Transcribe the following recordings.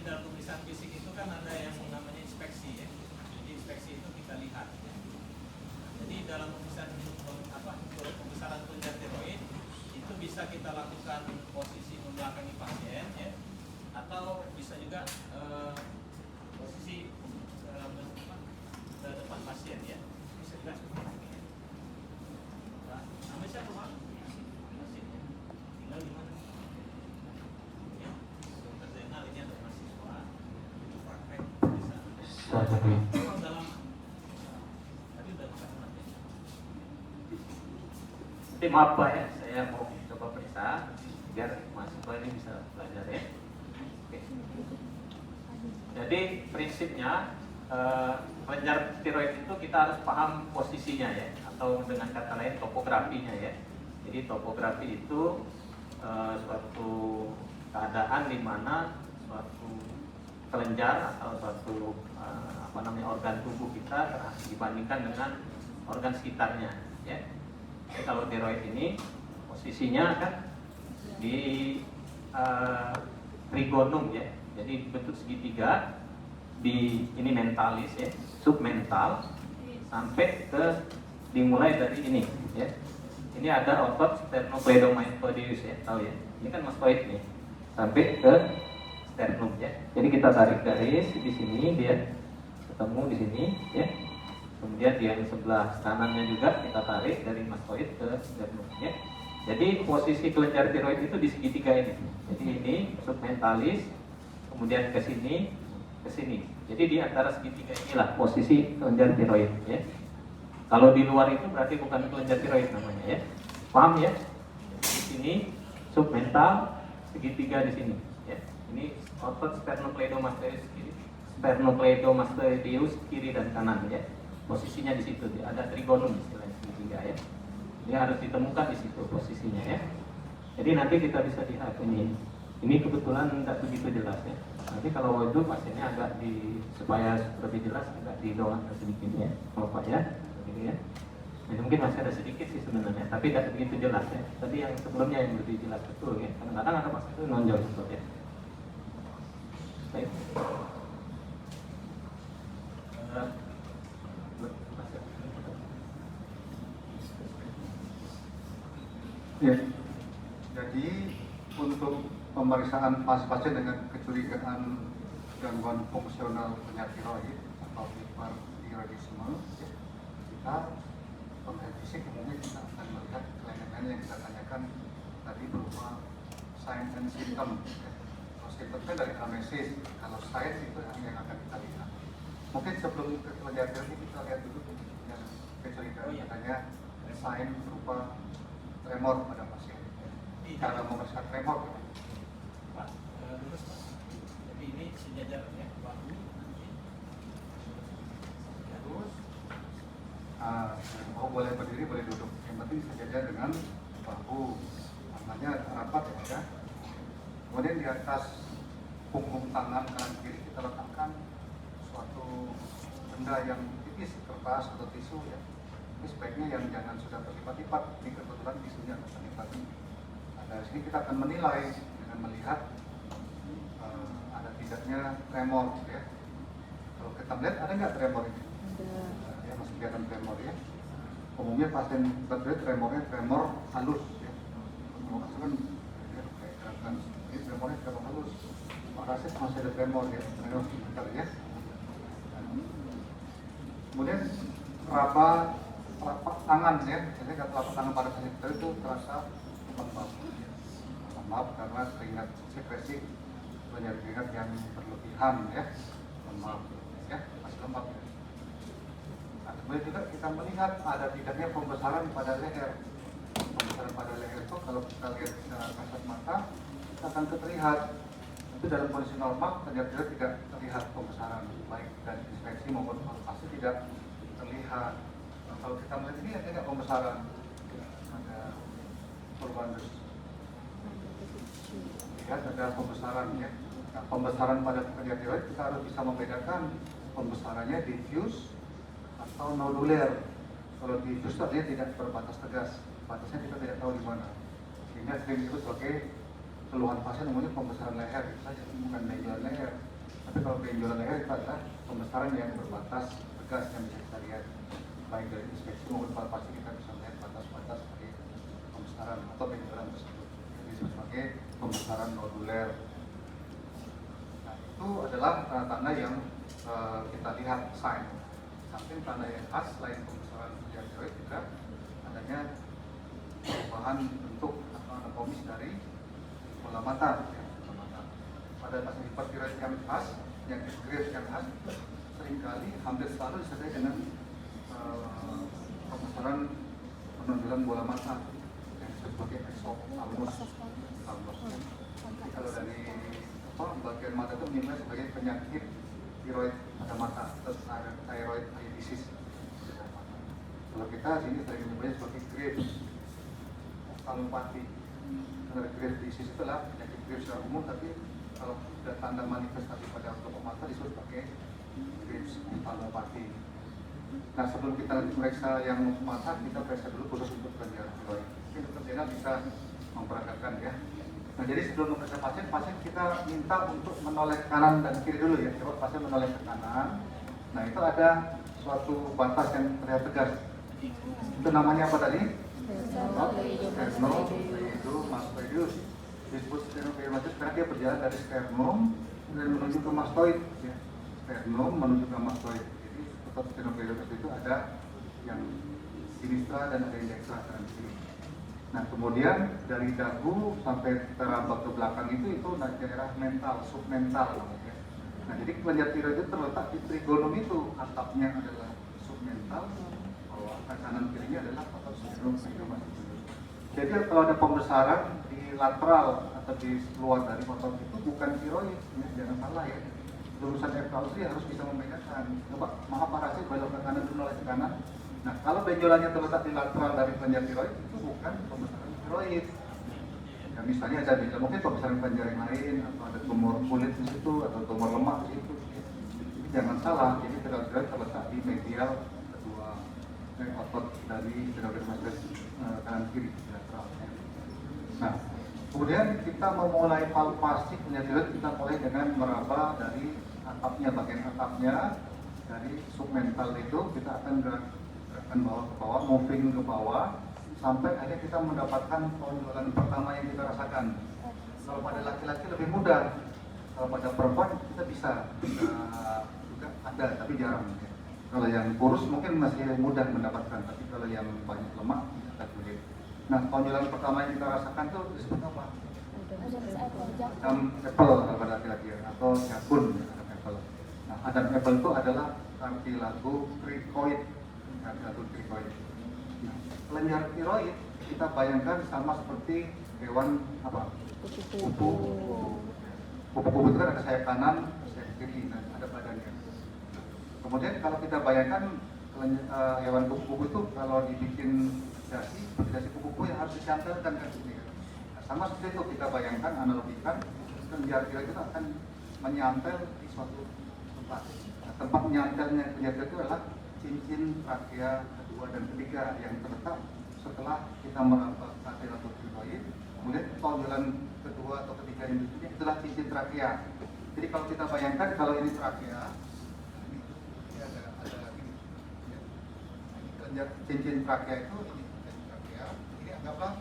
dalam pemeriksaan fisik itu kan ada yang namanya inspeksi ya. Jadi inspeksi itu kita lihat. Ya. Jadi dalam pemeriksaan pembesaran kelenjar tiroid itu bisa kita lakukan posisi membelakangi pasien ya, atau bisa juga posisi ke depan pasien ya. Bisa juga seperti ini. Nah, namanya siapa Pak? Masih ya. Tinggal di mana? Ya. Dokter Zainal ini ada mahasiswa. Itu praktek bisa. Dalam tadi udah pernah ya. Jadi maaf Pak ya, saya mau coba periksa biar mahasiswa ini bisa belajar ya. Oke. Jadi prinsipnya kelenjar tiroid itu kita harus paham posisinya ya, atau dengan kata lain topografinya ya. Jadi topografi itu suatu keadaan di mana suatu kelenjar atau suatu organ tubuh kita dibandingkan dengan organ sekitarnya ya. Jadi kalau tiroid ini posisinya kan di trigonum ya, jadi bentuk segitiga di ini mentalis ya, submental sampai ke dimulai dari ini ya. Ini ada otot sternocleidomastoideus ya, tahu ya. Ini kan mastoid nih sampai ke sternum ya. Jadi kita tarik garis di sini dia ketemu di sini ya. Kemudian di yang sebelah kanannya juga kita tarik dari mastoid ke sternum ya. Jadi posisi kelenjar tiroid itu di segitiga ini. Jadi ini submentalis, kemudian ke sini, ke sini. Jadi di antara segitiga inilah posisi kelenjar tiroid ya. Kalau di luar itu berarti bukan kelenjar tiroid namanya ya. Paham ya? Di sini submental, segitiga di sini ya. Ini otot sternocleidomastoideus kiri, sternocleidomastoideus kiri dan kanan ya. Posisinya di situ, ada trigonum istilahnya segitiga ya. Ini harus ditemukan di situ posisinya ya. Jadi nanti kita bisa lihat ini. Ini kebetulan tidak begitu jelas ya. Nanti kalau itu pasiennya agak supaya lebih jelas agak didorong sedikit ya, Bapak ya. Begini ya. Jadi mungkin masih ada sedikit sih sebenarnya, tapi tidak begitu jelas ya. Tadi yang sebelumnya yang lebih jelas betul ya. Kadang-kadang ada pasien itu nonjol betul ya. Baik. Ya, jadi untuk pemeriksaan pasien dengan kecurigaan gangguan fungsional penyakit tiroid atau hipertiroidisme, kita pemeriksaan fisik umumnya kita akan melihat kelainan yang kita tanyakan tadi berupa sign and symptom. Kalau symptomnya dari anamnesis, kalau sign itu yang akan kita lihat. Mungkin sebelum ke kelenjar tiroid kita lihat dulu yang kecurigaan katanya sign berupa tremor pada pasien. Cara memeriksa tremor, Pak, lurus Pak. Jadi ini sejajar ya, bahu. terus bahu boleh berdiri, boleh duduk. Yang penting sejajar dengan bahu, tangannya rapat ya. Kemudian di atas punggung tangan kanan kiri kita letakkan suatu benda yang tipis, kertas atau tisu ya. Ini sebaiknya yang jangan sudah terlipat-lipat. Ini kebetulan tisunya terlipat. Dari sini kita akan menilai dengan melihat ada tidaknya tremor ya. Kalau kita lihat ada nggak tremor ini? Ada. Ya, masih kelihatan tremor ya. Umumnya pasien terjadi tremornya tremor halus ya. Kalau kan ini tremornya tremor halus. Rasis masih ada tremor ya, tremor sebentar ya. Kemudian telapak tangan ya, biasanya telapak tangan pada pasien itu terasa lembab. Lembab karena keringat sekresi banyak keringat yang berlebihan ya, lembab ya, masih lembab ya. Nah, kemudian juga kita melihat ada tidaknya pembesaran pada leher. Pembesaran pada leher itu kalau kita lihat kasat mata kita akan terlihat. Tapi dalam kondisi normal ternyata tidak terlihat pembesaran, baik dari inspeksi maupun palpasi tidak terlihat. Nah, kalau kita melihat ini ada nggak pembesaran? Ada probandus. Lihat ada pembesaran ya. Nah, pembesaran pada penyakit tiroid kita harus bisa membedakan pembesarannya diffuse atau noduler. Kalau diffuse artinya tidak berbatas tegas, batasnya kita tidak tahu di mana. Sehingga sering disebut sebagai keluhan pasien umumnya pembesaran leher saja, bukan medular leher. Tapi kalau benjolan leher itu adalah pembesaran yang berbatas tegas yang bisa kita lihat baik dari inspeksi maupun palpasi, kita bisa melihat batas-batas sebagai pembesaran atau benjolan tersebut. Jadi sebagai pembesaran noduler. Nah, itu adalah tanda-tanda yang kita lihat sign. Samping tanda yang khas selain pembesaran tiroid juga adanya perubahan bentuk atau anatomis dari bola mata. Ya, bola mata. Pada pasien hipertiroid yang khas, yang Graves yang khas, seringkali hampir selalu disertai dengan pembesaran penonjolan bola mata yang disebut sebagai exophthalmos. Jadi kalau dari bagian mata itu menilai sebagai penyakit tiroid pada mata atau thyroid eye disease. Kalau kita sini sering menyebutnya sebagai Graves ophthalmopathy. Karena Graves disease itu adalah penyakit Graves secara umum, tapi kalau ada tanda manifestasi pada kelompok mata disebut sebagai Graves ophthalmopathy. Nah, sebelum kita meriksa yang mata, kita periksa dulu khusus untuk penjara tiroid. Mungkin Dr. Zena bisa memperagakan ya. Nah, jadi sebelum memeriksa pasien kita minta untuk menoleh kanan dan kiri dulu ya. Coba pasien menoleh ke kanan. Nah, itu ada suatu batas yang terlihat tegas. Itu namanya apa tadi? Sternum disebut sternum karena dia berjalan dari sternum dan menuju ke mastoid ya. Sternum menuju ke mastoid. Jadi otot sternum itu ada yang sinistra dan ada yang dekstra kanan kiri. Nah, kemudian dari dagu sampai terambak ke belakang itu daerah mental, submental ya. Nah, jadi kelenjar tiroid itu terletak di trigonum itu, atapnya adalah submental, kanan kirinya adalah otot sternum. Jadi kalau ada pembesaran di lateral atau di luar dari otot itu bukan tiroid, ya, jangan salah ya. Lulusan FKUSI harus bisa membedakan. Coba, maaf Pak Rasid, belok ke kanan dulu ke kanan. Nah, kalau benjolannya terletak di lateral dari kelenjar tiroid itu bukan pembesaran tiroid. Ya, misalnya ada benjolan, mungkin pembesaran kelenjar yang lain atau ada tumor kulit di situ atau tumor lemak di situ. Jadi jangan salah, jadi tiroid terletak di medial kedua otot dari tiroid kanan kiri lateral. Nah, kemudian kita memulai palpasi kelenjar tiroid, kita mulai dengan meraba dari atapnya, bagian atapnya dari submental itu kita akan gerakan bawah ke bawah, moving ke bawah sampai akhirnya kita mendapatkan tonjolan pertama yang kita rasakan. Kalau pada laki-laki lebih mudah, kalau pada perempuan kita bisa juga ada tapi jarang. Ya. Kalau yang kurus mungkin masih mudah mendapatkan, tapi kalau yang banyak lemak kita sulit. Nah, tonjolan pertama yang kita rasakan itu disebut apa? Adam apple pada laki-laki atau jakun Adam apple. Nah, Adam apple itu adalah kartilago cricoid. Kartilago cricoid. Nah, kelenjar tiroid kita bayangkan sama seperti hewan apa? Kupu-kupu. Kupu-kupu itu kan ada sayap kanan, sayap kiri, dan ada badannya. Kemudian kalau kita bayangkan hewan kupu-kupu itu kalau dibikin dasi kupu-kupu yang harus dicantelkan kan sini. Nah, sama seperti itu kita bayangkan, analogikan kelenjar tiroid itu akan menyantel di suatu tempat. Nah, tempat menyantelnya kelenjar tiroid itu adalah cincin trakea kedua dan ketiga yang terletak setelah kita meraba kartilago tiroid. Kemudian tonjolan kedua atau ketiga yang disini itulah cincin trakea. Jadi kalau kita bayangkan kalau ini trakea, ini ada lagi ya. Kelenjar cincin trakea itu ini anggaplah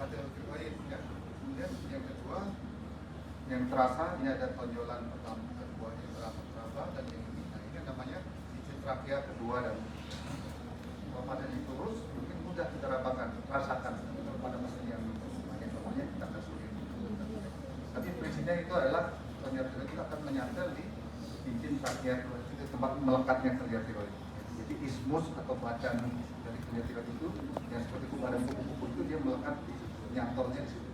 kartilago tiroid ya. Kemudian yang kedua yang terasa ini ada tonjolan pertama, kedua yang teraba dan yang ini. Nah, ini namanya cincin trakea kedua dan kalau pada yang lurus mungkin mudah kita rasakan. Kalau pada mesin yang banyak namanya kita agak sulit. Tapi prinsipnya itu adalah kelenjar tiroid itu akan menyantel di cincin trakea itu tempat melekatnya kelenjar tiroid. Jadi ismus atau badan dari kelenjar tiroid itu yang seperti badan kupu-kupu itu dia melekat di nyantolnya di situ.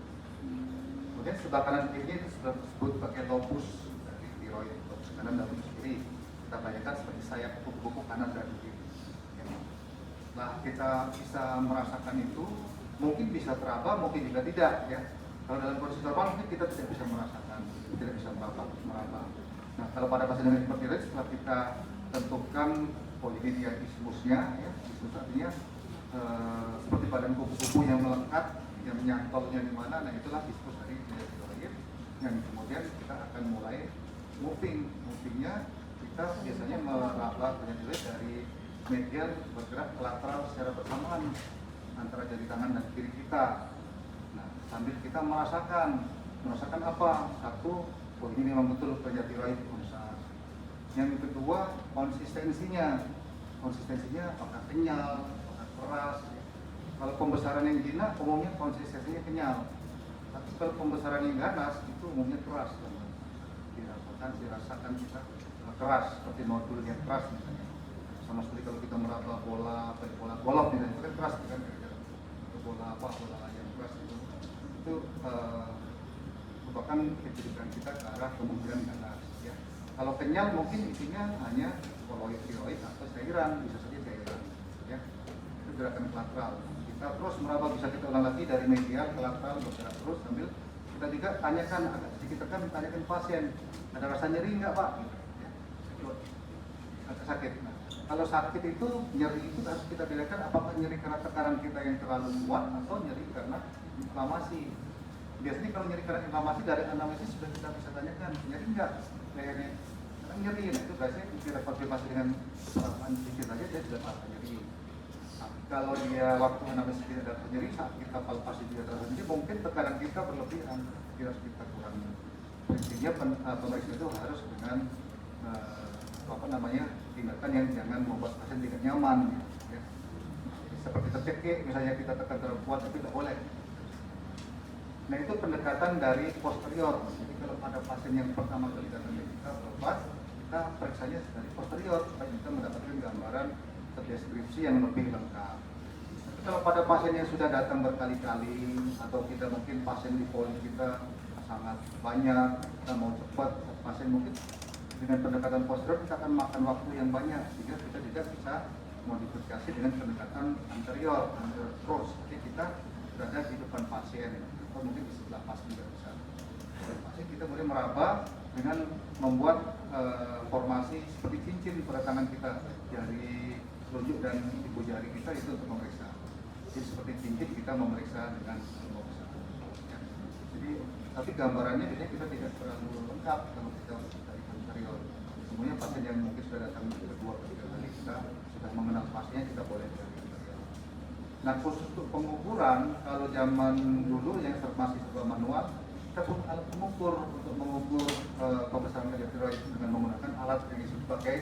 Kemudian sebelah kanan kiri itu sudah disebut sebagai lobus dari tiroid, lobus kanan dan lobus kiri. Kita bayangkan seperti sayap kupu-kupu kanan dan kiri. Nah, kita bisa merasakan itu, mungkin bisa teraba, mungkin juga tidak ya. Kalau dalam kondisi normal mungkin kita tidak bisa merasakan, tidak bisa meraba. Nah, kalau pada pasien dengan hipertiroid setelah kita tentukan ini dia ismusnya, ya, ismus artinya seperti badan kupu-kupu yang melekat, yang menyantolnya di mana, nah itulah ismus dari tiroid yang kemudian kita akan mulai movingnya kita biasanya meraba banyak tiroid dari medial bergerak ke lateral secara bersamaan antara jari tangan dan kiri kita. Nah, sambil kita merasakan apa? Satu, oh ini memang betul banyak tiroid besar. Yang kedua, konsistensinya apakah kenyal, apakah keras. Kalau pembesaran yang jinak umumnya konsistensinya kenyal, tapi kalau pembesaran yang ganas itu umumnya keras. Dirasakan kita keras, seperti nodul yang keras misalnya. Sama seperti kalau kita meraba bola golf misalnya, itu kan keras kan, bola yang keras itu merupakan kecenderungan kita ke arah kemungkinan ganas. Ya. Kalau kenyal mungkin isinya hanya koloid tiroid atau cairan, bisa saja cairan. Ya. Itu gerakan lateral. Kita terus meraba, bisa kita ulang lagi dari medial ke lateral, bergerak terus sambil kita juga tanyakan, agak sedikit tekan, tanyakan pasien, ada rasa nyeri nggak Pak? Ya. Agak sakit. Nah, kalau sakit itu, nyeri itu harus kita bedakan apakah nyeri karena tekanan kita yang terlalu kuat atau nyeri karena inflamasi. Biasanya kalau nyeri karena inflamasi dari anamnesis sudah kita bisa tanyakan, nyeri nggak lehernya? Karena nyeri, nah itu biasanya kita konfirmasi dengan sedikit saja dia sudah merasa nyeri. Kalau dia waktu anamnesis tidak ada nyeri, saat kita palpasi tidak terasa nyeri, mungkin tekanan kita berlebihan, harus kita kurangi. Intinya pemeriksaan itu harus dengan tindakan yang jangan membuat pasien tidak nyaman. Ya. Seperti tercekik, misalnya kita tekan terlalu kuat, tapi tidak boleh. Nah itu pendekatan dari posterior. Jadi kalau pada pasien yang pertama kali datang ke kita berobat, kita periksanya dari posterior supaya kita mendapatkan gambaran deskripsi yang lebih lengkap. Tapi kalau pada pasien yang sudah datang berkali-kali atau kita mungkin pasien di poli kita sangat banyak, kita mau cepat, pasien mungkin dengan pendekatan posterior kita akan makan waktu yang banyak, sehingga kita juga bisa modifikasi dengan pendekatan anterior terus. Jadi kita berada di depan pasien atau mungkin di sebelah pasien juga bisa. Pasien kita mulai meraba dengan membuat formasi seperti cincin pada tangan kita, jari telunjuk dan ibu jari kita itu untuk memeriksa. Jadi seperti cincin kita memeriksa dengan memeriksa. Ya. Jadi tapi gambarannya biasanya kita tidak terlalu lengkap kalau kita dari posterior. Semuanya pasien yang mungkin sudah datang kedua ketiga kali kita sudah mengenal pasiennya, kita boleh dari posterior. Nah khusus untuk pengukuran, kalau zaman dulu yang masih serba manual, kita punya alat pengukur untuk mengukur pembesaran kadar tiroid dengan menggunakan alat yang disebut sebagai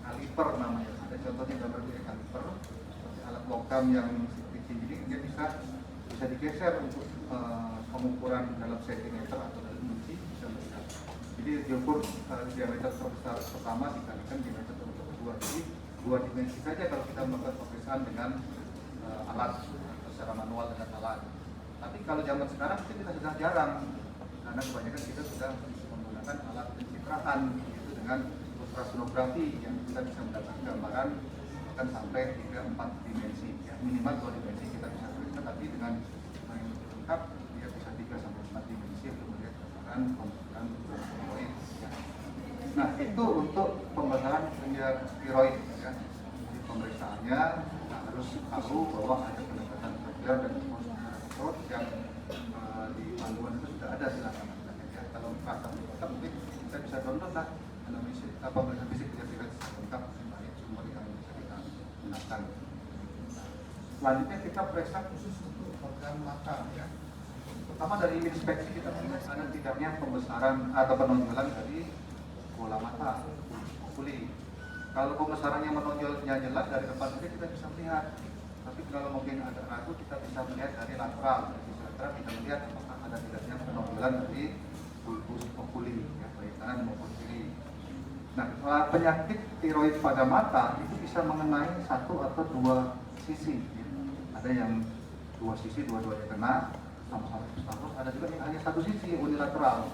kaliper namanya. Ada contohnya gambar dari kaliper, alat logam yang seperti ini, dia bisa digeser untuk pengukuran dalam sentimeter atau dalam inci bisa melihat. Jadi diukur diameter terbesar pertama dikalikan diameter terbesar kedua. Jadi dua dimensi saja kalau kita melakukan pemeriksaan dengan alat secara manual dengan alat. Tapi kalau zaman sekarang kita sudah jarang, karena kebanyakan kita sudah menggunakan alat pencitraan yaitu dengan ultrasonografi yang kita bisa mendapatkan gambaran bahkan sampai 3-4 dimensi, ya, minimal 2 dimensi kita bisa periksa, tapi dengan yang lengkap dia bisa 3-4 dimensi untuk melihat gambaran pembesaran tiroid. Ya. Nah itu untuk pembesaran tiroid, ya. Jadi pemeriksaannya harus tahu bahwa ada pendekatan reguler dan posterior yang di panduan itu sudah ada, silakan. Ya, kalau merasa lengkap mungkin kita bisa download lah anamnesis pemeriksaan fisik tiroid lengkap banyak sumber yang bisa kita gunakan. Selanjutnya kita periksa khusus untuk organ mata, ya. Pertama dari inspeksi kita melihat ada tidaknya pembesaran atau penonjolan dari bola mata, pupili. Kalau pembesarannya menonjolnya jelas dari depan saja kita bisa melihat. Tapi kalau mungkin ada ragu kita bisa melihat dari lateral. Dari lateral kita melihat apakah ada tidaknya penonjolan dari bulbus pupili, ya, baik kanan maupun kiri. Nah, penyakit tiroid pada mata itu bisa mengenai satu atau dua sisi. Ya. Ada yang dua sisi, dua-duanya kena sama-sama status. Ada juga yang hanya satu sisi, unilateral.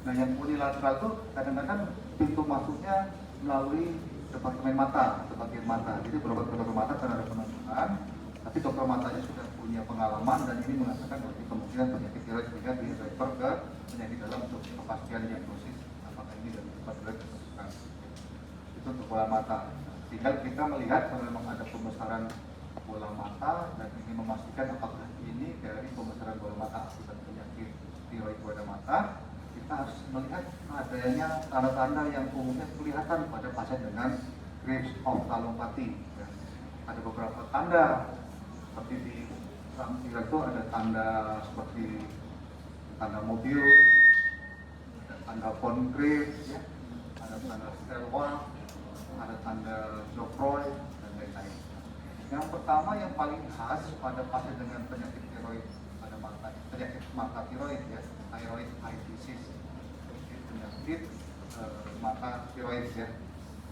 Nah, yang unilateral itu kadang-kadang pintu masuknya melalui departemen mata atau bagian mata. Jadi berobat ke dokter mata karena ada penonjolan, tapi dokter matanya sudah punya pengalaman dan ini mengatakan bahwa kemungkinan penyakit tiroid sehingga di-refer ke penyakit dalam untuk kepastian diagnosis apakah ini dari tempat tiroid bukan. Itu untuk bola mata. Tinggal kita melihat kalau memang ada pembesaran bola mata dan ingin memastikan apakah ini dari pembesaran bola mata akibat penyakit tiroid pada mata, itu kita harus melihat adanya tanda-tanda yang umumnya kelihatan pada pasien dengan Graves' ophthalmopathy. Ya. Ada beberapa tanda seperti di samping itu ada tanda seperti tanda Mobius, ada tanda von Graves, ya, ada tanda Stelwa, ada tanda Geoffroy dan lain-lain. Yang pertama yang paling khas pada pasien dengan penyakit tiroid pada mata, penyakit mata tiroid ya, thyroid eye disease, penyakit mata tiroid ya.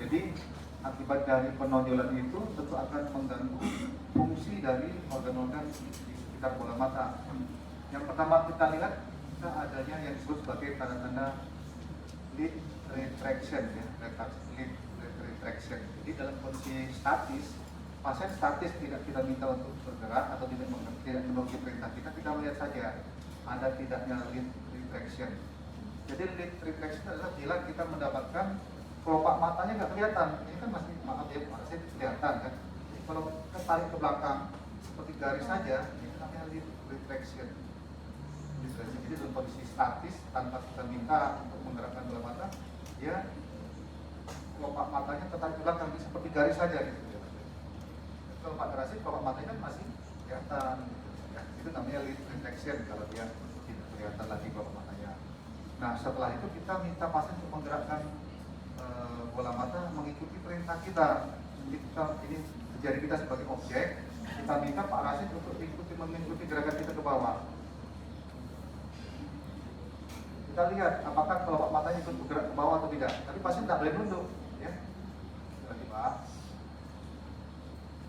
Jadi akibat dari penonjolan itu tentu akan mengganggu fungsi dari organ-organ di sekitar bola mata. Yang pertama kita lihat adanya yang disebut sebagai tanda-tanda lid retraction ya, lid retraction. Jadi dalam kondisi statis, pasien statis tidak kita minta untuk bergerak atau tidak menunggu perintah kita melihat saja ada tidaknya lid retraction. Jadi lid retraction adalah bila kita mendapatkan kelopak matanya nggak kelihatan, ini kan masih masih kelihatan kan. Jadi kalau kita tarik ke belakang seperti garis saja, itu namanya lid retraction. Jadi dalam kondisi statis tanpa kita minta untuk menggerakkan bola mata, ya kelopak matanya tertarik ke belakang seperti garis saja gitu. Kalau Pak Grasi, kelopak matanya kan masih kelihatan. Gitu, ya. Itu namanya lid retraction kalau dia tidak kelihatan lagi kelopak matanya. Nah setelah itu kita minta pasien untuk menggerakkan bola mata mengikuti perintah kita. Jadi ini jari kita sebagai objek, kita minta Pak Rasid untuk mengikuti gerakan kita ke bawah. Kita lihat apakah kelopak matanya ikut bergerak ke bawah atau tidak. Tapi pasien tidak boleh nunduk, ya. Lagi Pak.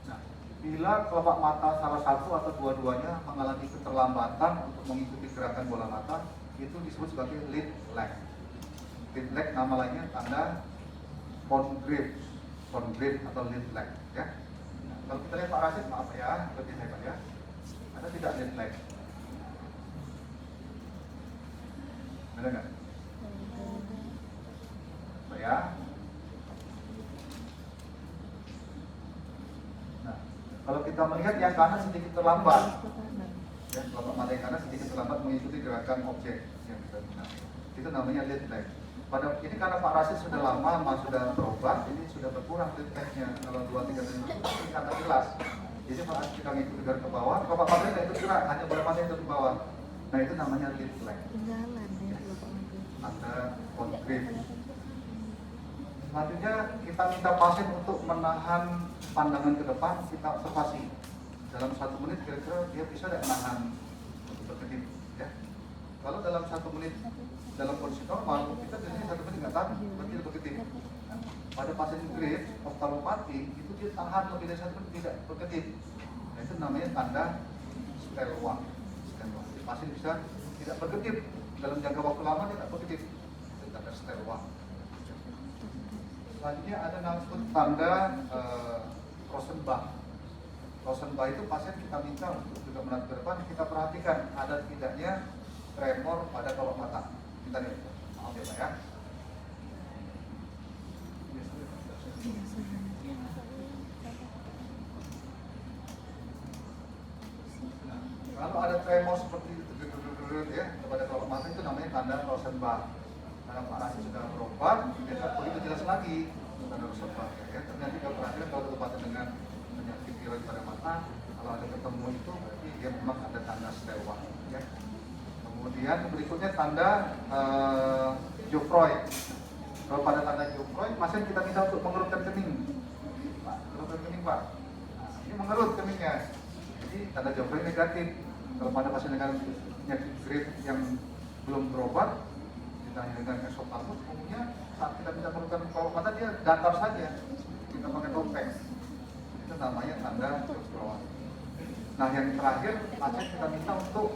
Nah, bila kelopak mata salah satu atau dua-duanya mengalami keterlambatan untuk mengikuti gerakan bola mata, itu disebut sebagai lead lag. Lead lag nama lainnya tanda von Graves atau lead lag, ya. Nah, kalau kita lihat Pak Rasid, maaf ya, lebih hebat ya. Ada tidak lead lag? Ada nggak? Ya. Nah, kalau kita melihat yang kanan sedikit terlambat, ya, kelopak mata yang kanan sedikit terlambat mengikuti gerakan objek yang kita gunakan. Itu namanya lead lag. Pada ini karena Pak Rasid sudah lama sudah berobat, ini sudah berkurang lead lagnya. Kalau 2-3 tahun ini kata jelas. Jadi Pak Rasid kita ngikuti garis ke bawah, kelopak matanya tidak ikut gerak, hanya bola mata yang ke bawah. Nah itu namanya lead lag. Ada von Graves. Selanjutnya kita minta pasien untuk menahan pandangan ke depan, kita observasi. Dalam 1 menit kira-kira dia bisa tidak menahan untuk berkedip, ya. Kalau dalam 1 menit dalam kondisi normal, kita biasanya 1 menit nggak tahan, berarti berkedip. Nah, pada pasien Graves, ophthalmopathy, itu dia tahan lebih dari 1 menit tidak berkedip. Nah, itu namanya tanda Stelwa. Jadi pasien bisa tidak berkedip dalam jangka waktu lama, dia tidak berkedip. Itu tanda Stelwa. Selanjutnya ada yang disebut tanda Rosenbach. Rosenbach itu pasien kita minta untuk juga menatap ke depan, kita perhatikan ada tidaknya tremor pada kelopak mata. Kita lihat, maaf ya Pak ya. Nah, kalau ada tremor seperti ya pada kelopak mata itu namanya tanda Rosenbach. Karena Pak Rasid sudah berobat, dia tidak begitu jelas lagi tanda Rosenbach. Ya, ternyata kita perhatikan kalau berubatan dengan penyakit tiroid pada mata, kalau ada ketemu itu berarti dia memang ada tanda Stelwa. Ya. Kemudian berikutnya tanda Geoffroy. Kalau pada tanda Geoffroy, pasien kita minta untuk mengerutkan kening. Pak, mengerutkan kening Pak. Nah, ini mengerut keningnya. Jadi tanda Geoffroy negatif. Kalau pada pasien dengan penyakit Graves yang belum berobat, ditanya dengan esophagus, umumnya saat kita minta mengerutkan kelopak mata dia datar saja. Kita pakai topeng. Itu namanya tanda Geoffroy. Nah yang terakhir, pasien kita minta untuk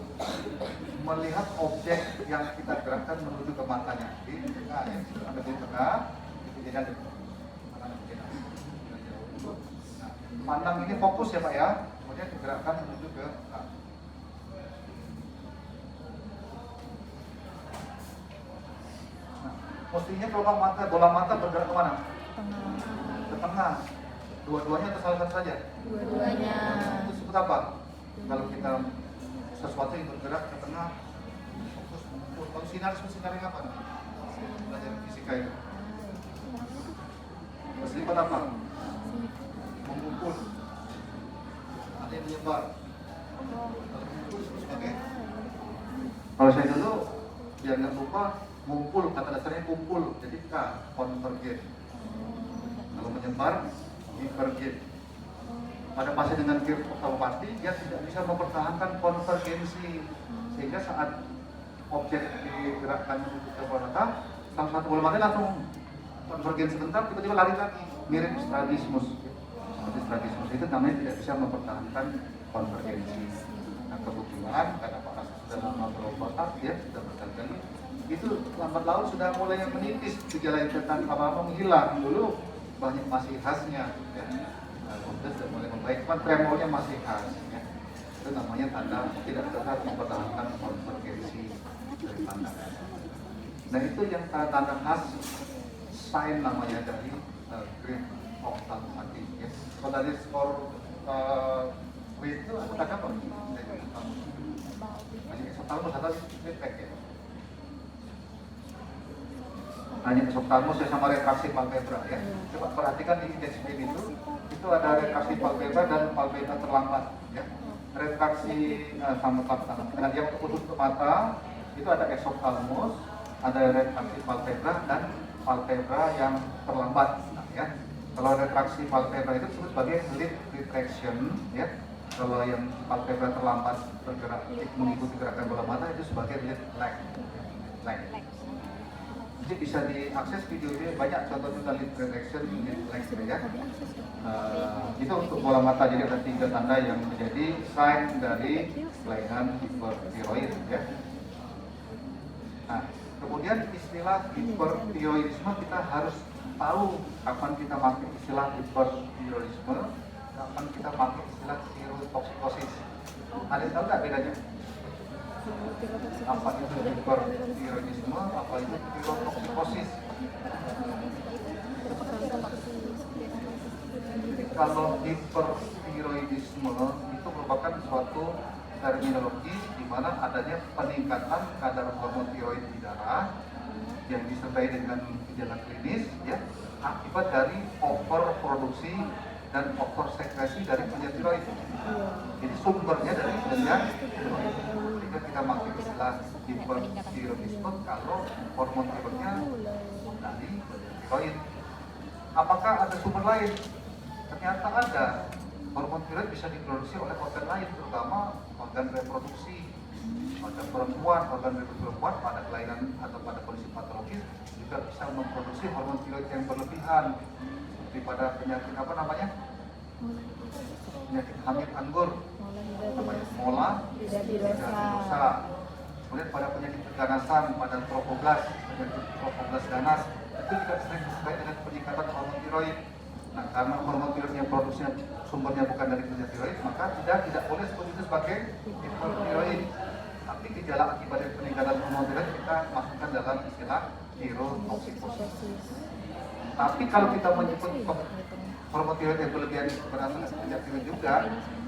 melihat objek yang kita gerakkan menuju ke matanya. Di tengah, ya, ada di tengah, itu jadi ada. Nah, pandang ini fokus ya Pak ya, kemudian digerakkan menuju ke nah, mestinya kelopak mata, bola mata bergerak ke mana? Ke tengah. Dua-duanya atau salah satu saja? Dua-duanya. Itu sebut apa? Kalau kita sesuatu yang bergerak ke tengah, fokus mengukur Kalau sinar apa? Belajar fisika itu. Bersifat apa? Mengumpul. Ada yang menyebar. Kalau mengumpul disebut sebagai. Kalau saya dulu biar nggak lupa, ngumpul kata dasarnya kumpul, jadi K, convergent. Kalau menyebar, divergent. Pada fase dengan Kirchhoff-Patti, dia tidak bisa mempertahankan konvergensi, sehingga saat objek digerakkan ke bola mata, salah satu bola mata langsung konvergensi sebentar, tiba-tiba lari lagi, mirip strabismus. Seperti strabismus itu namanya tidak bisa mempertahankan konvergensi. Nah kebetulan karena Pak Rasul sudah lama berobat, ya sudah berkali-kali, itu lambat laun sudah mulai menipis, gejala infeksi lama-lama menghilang. Dulu banyak masih khasnya, ya. Kemudian sudah mulai membaik, cuma tremornya masih khas, ya. Itu namanya tanda tidak dapat mempertahankan konvergensi dari pandangan. Nah itu yang tanda khas sign namanya dari Kirchhoff-Patti, ya. Kalau dari skor itu ada apa? Hanya exophthalmos atau refleks, ya. Hanya exophthalmos ya sama retraksi palpebra, ya. Coba perhatikan di indeks itu ada retraksi palpebra dan palpebra terlambat, ya. Retraksi sama dengan yang khusus untuk mata itu ada exophthalmos, ada retraksi palpebra dan palpebra yang terlambat, nah, ya. Kalau retraksi palpebra itu disebut sebagai lid retraction, ya. Kalau yang palpebra terlambat bergerak mengikuti gerakan bola mata itu sebagai lid lag. Jadi bisa diakses videonya, banyak contoh juga lid retraction, lid lag, ya. Itu untuk bola mata, jadi ada 3 tanda yang menjadi sign dari kelainan hipertiroid, ya. Nah, kemudian istilah hipertiroidisme kita harus tahu kapan kita pakai istilah hipertiroidisme, kapan kita pakai istilah tirotoksikosis. Ada yang tahu nggak bedanya? Apa itu hipertiroidisme, apa itu tirotoksikosis? Kalau hipertiroidisme itu merupakan suatu terminologi di mana adanya peningkatan kadar hormon tiroid di darah yang disertai dengan gejala klinis, ya, akibat dari overproduksi dan oversekresi dari penyengat tiroid. Jadi sumbernya dari penyengat tiroid. Jika kita pakai istilah hipertiroidisme kalau hormon tiroidnya dari tiroid. Apakah ada sumber lain? Ternyata ada. Hormon tiroid bisa diproduksi oleh organ lain, terutama organ reproduksi. Pada perempuan, organ reproduksi perempuan pada kelainan atau pada kondisi patologis juga bisa memproduksi hormon tiroid yang berlebihan. Seperti pada penyakit apa namanya? Penyakit hamil anggur, namanya mola bidosa. Kemudian pada penyakit keganasan, pada tropoblas, penyakit tropoblas ganas, itu juga sering disertai dengan peningkatan hormon tiroid. Nah, karena hormon tiroid yang produksinya sumbernya bukan dari penyengat tiroid, maka tidak boleh sebut itu sebagai hipertiroid. Tapi gejala akibat dari peningkatan hormon tiroid kita masukkan dalam istilah tirotoksikosis. Tapi kalau kita menyebut hormon tiroid yang berlebihan berasal dari penyengat tiroid juga,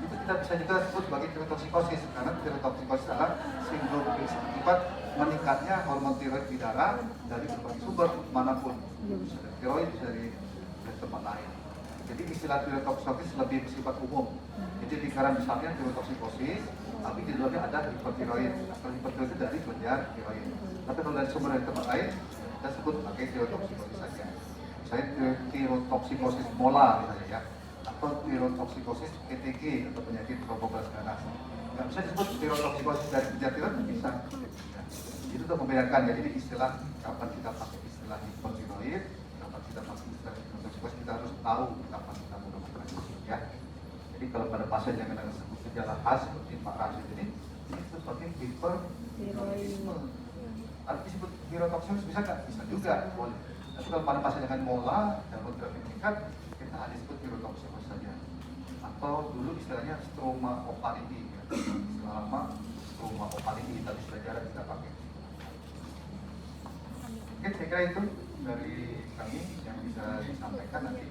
itu kita bisa juga sebut sebagai tirotoksikosis, karena tirotoksikosis adalah sindrom akibat meningkatnya hormon tiroid di darah dari berbagai sumber manapun, bisa dari tiroid, bisa dari tempat lain. Jadi istilah tirotoksikosis lebih bersifat umum. Jadi lingkaran besarnya tirotoksikosis, tapi di dalamnya ada hipertiroid. Kalau hipertiroid itu dari penyengat tiroid. Tapi kalau dari sumber dari tempat lain, kita sebut pakai tirotoksikosis saja. Misalnya tirotoksikosis mola, misalnya, ya, atau tirotoksikosis PTG atau penyakit tropoblas ganas. Nggak bisa disebut tirotoksikosis dari penyengat tiroid, bisa. Ya. Itu untuk membedakan. Jadi istilah kapan kita pakai istilah hipertiroid, kapan kita pakai istilah tirotoksikosis, kita harus tahu kapan kita mau operasi, ya. Jadi kalau pada pasien yang ada gejala khas seperti Pak Rashid ini disebut sebagai hipertiroidisme. Tapi disebut tirotoksikosis bisa nggak? Bisa juga, boleh. Tapi kalau pada pasien dengan mola dan grafik meningkat, kita hanya disebut tirotoksikosis saja. Atau dulu istilahnya stroma opalidi, ya. Istilah lama stroma opalidi, tapi istilah jarang kita pakai. Oke, saya kira itu dari kami yang bisa disampaikan. Nanti